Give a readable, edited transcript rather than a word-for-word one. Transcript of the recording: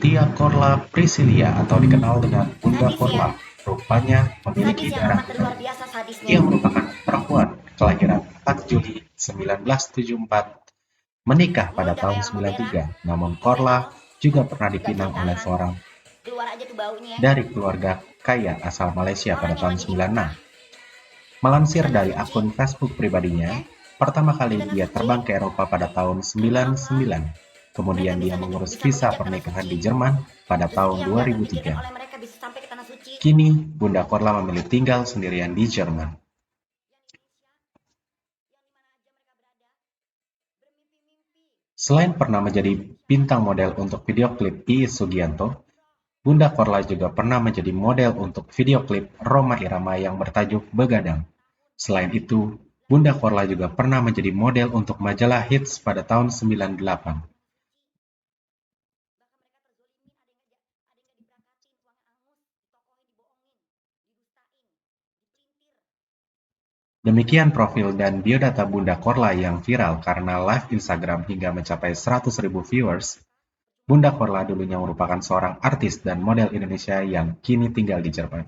Tia Korla Priscilia atau dikenal dengan Bunda Korla, rupanya memiliki darah Betawi. Ia merupakan perempuan kelahiran 4 Juli 1974, menikah pada tahun 93, namun Korla juga pernah dipinang oleh seorang dari keluarga kaya asal Malaysia pada tahun 96. Melansir dari akun Facebook pribadinya, pertama kali dia terbang ke Eropa pada tahun 99. Kemudian dia mengurus visa pernikahan di Jerman pada tahun 2003. Kini, Bunda Korla memilih tinggal sendirian di Jerman. Selain pernah menjadi bintang model untuk video klip Iis Sugianto, Bunda Korla juga pernah menjadi model untuk video klip Rhoma Irama yang bertajuk Begadang. Selain itu, Bunda Korla juga pernah menjadi model untuk majalah Hits pada tahun 98. Demikian profil dan biodata Bunda Korla yang viral karena live Instagram hingga mencapai 100.000 viewers. Bunda Korla dulunya merupakan seorang artis dan model Indonesia yang kini tinggal di Jerman.